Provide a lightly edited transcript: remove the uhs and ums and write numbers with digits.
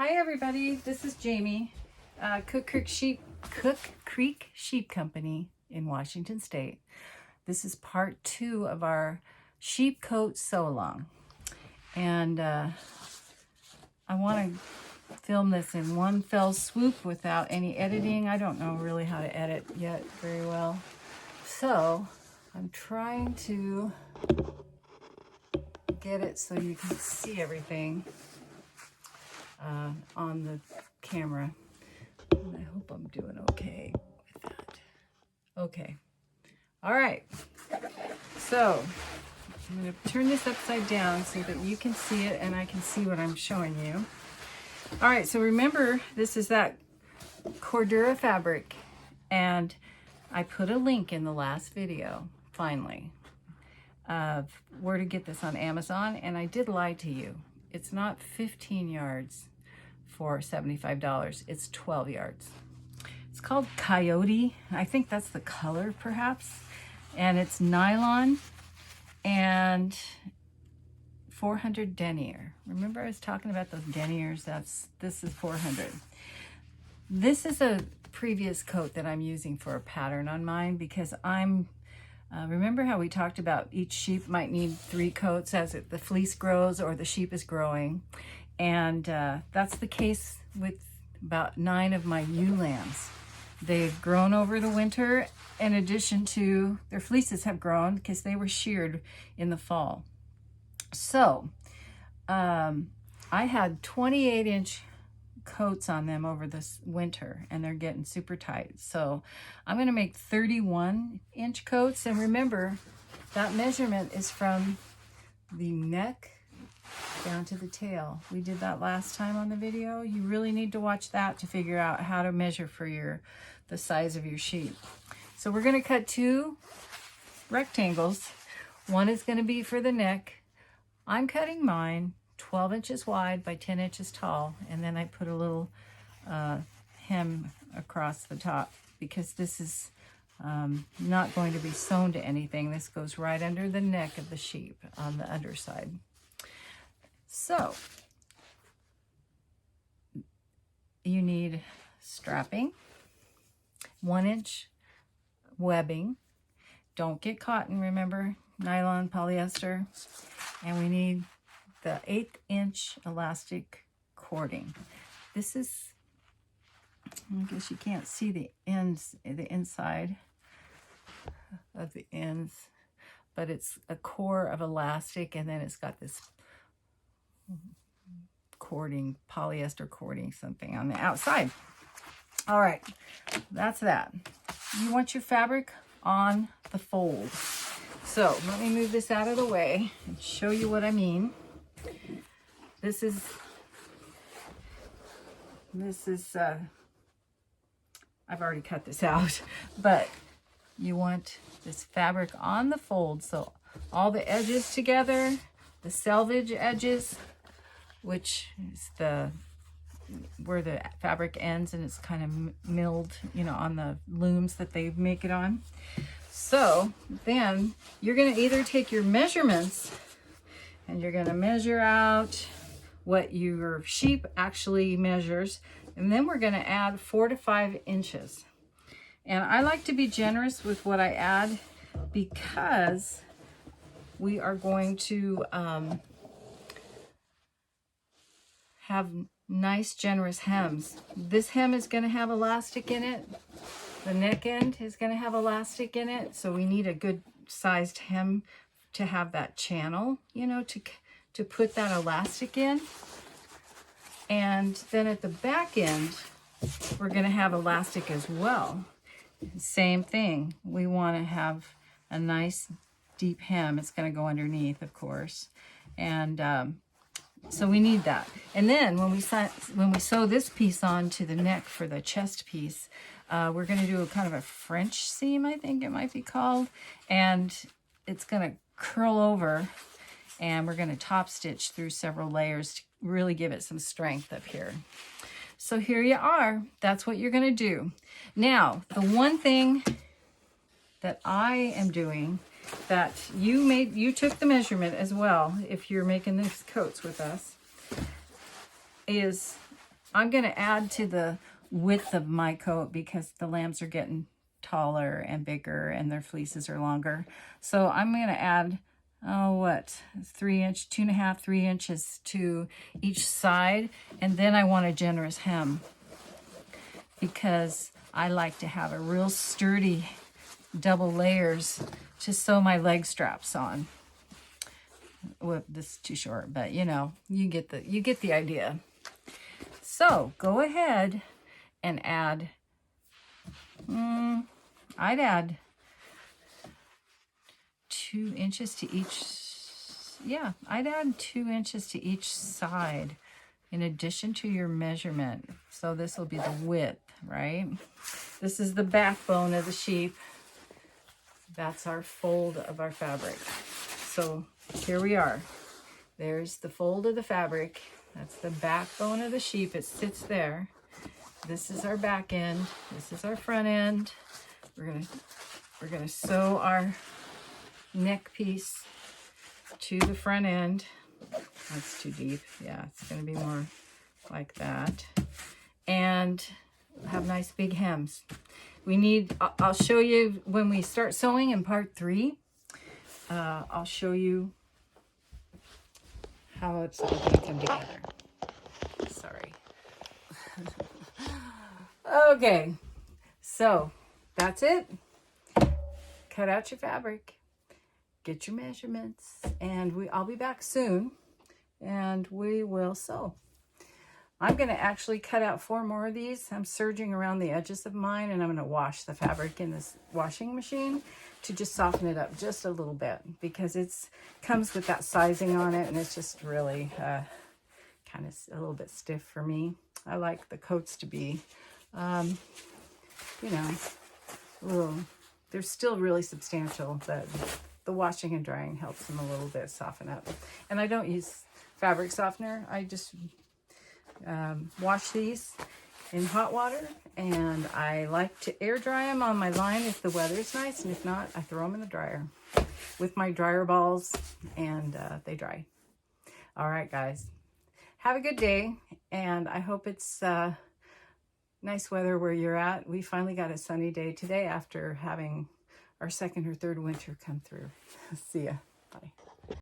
Hi everybody, this is Jamie, Cook Creek Sheep Company in Washington State. This is part 2 of our sheep coat sew along, and I want to film this in one fell swoop without any editing. I don't know really how to edit yet very well, so I'm trying to get it so you can see everything on the camera. And I hope I'm doing okay with that. Okay. All right. So I'm going to turn this upside down so that you can see it and I can see what I'm showing you. All right. So remember, this is that Cordura fabric, and I put a link in the last video, finally, of where to get this on Amazon, and I did lie to you. It's not 15 yards for $75. It's 12 yards. It's called Coyote. I think that's the color, perhaps. And it's nylon and 400 denier. Remember I was talking about those deniers? This is 400. This is a previous coat that I'm using for a pattern on mine because remember how we talked about each sheep might need 3 coats as the fleece grows or the sheep is growing. And that's the case with about 9 of my ewe lambs. They've grown over the winter, in addition to their fleeces have grown because they were sheared in the fall. So I had 28-inch coats on them over this winter, and they're getting super tight. So I'm going to make 31-inch coats. And remember, that measurement is from the neck down to the tail. We did that last time on the video. You really need to watch that to figure out how to measure for the size of your sheep. So we're going to cut 2 rectangles. One is going to be for the neck. I'm cutting mine 12 inches wide by 10 inches tall, and then I put a little hem across the top because this is not going to be sewn to anything. This goes right under the neck of the sheep on the underside. So you need strapping, 1-inch webbing. Don't get cotton, remember, nylon, polyester. And we need the 1/8-inch elastic cording. This is, I guess you can't see the ends, the inside of the ends, but it's a core of elastic, and then it's got this cording, polyester cording, something on the outside. All right, that's that. You want your fabric on the fold. So let me move this out of the way and show you what I mean. This is I've already cut this out, but you want this fabric on the fold, so all the edges together, the selvage edges, which is where the fabric ends, and it's kind of milled, on the looms that they make it on. So then you're going to either take your measurements and you're going to measure out what your sheep actually measures, and then we're going to add 4 to 5 inches. And I like to be generous with what I add because we are going to have nice generous hems. This hem is going to have elastic in it. The neck end is going to have elastic in it, so we need a good sized hem to have that channel, to put that elastic in. And then at the back end, we're going to have elastic as well. Same thing. We want to have a nice deep hem. It's going to go underneath, of course. And so we need that. And then when we sew this piece on to the neck for the chest piece, we're going to do a kind of a French seam, I think it might be called. And it's going to curl over, and we're going to top stitch through several layers to really give it some strength up here. So here you are. That's what you're going to do. Now, the one thing that I am doing that you took the measurement as well, if you're making these coats with us, is I'm going to add to the width of my coat because the lambs are getting taller and bigger and their fleeces are longer. So I'm going to add, 3 inch, 2.5, 3 inches to each side. And then I want a generous hem because I like to have a real sturdy double layers to sew my leg straps on. Well, this is too short, but you know, you get the idea. So go ahead and add, I'd add 2 inches to each, I'd add 2 inches to each side in addition to your measurement. So this will be the width, right? This is the backbone of the sheep. That's our fold of our fabric. So here we are. There's the fold of the fabric. That's the backbone of the sheep. It sits there. This is our back end. This is our front end. We're gonna sew our neck piece to the front end. That's too deep. Yeah, it's gonna be more like that. And have nice big hems. We need, I'll show you when we start sewing in part 3. I'll show you how it's all going to come together. Sorry. Okay, so that's it. Cut out your fabric, get your measurements, and I'll be back soon, and we will sew. I'm going to actually cut out 4 more of these. I'm serging around the edges of mine, and I'm going to wash the fabric in this washing machine to just soften it up just a little bit because it's comes with that sizing on it, and it's just really kind of a little bit stiff for me. I like the coats to be, you know, they're still really substantial, but the washing and drying helps them a little bit soften up. And I don't use fabric softener. I just wash these in hot water, and I like to air dry them on my line if the weather's nice, and if not, I throw them in the dryer with my dryer balls, and they dry. All right, guys, have a good day, and I hope it's nice weather where you're at. We finally got a sunny day today after having our second or third winter come through. See ya.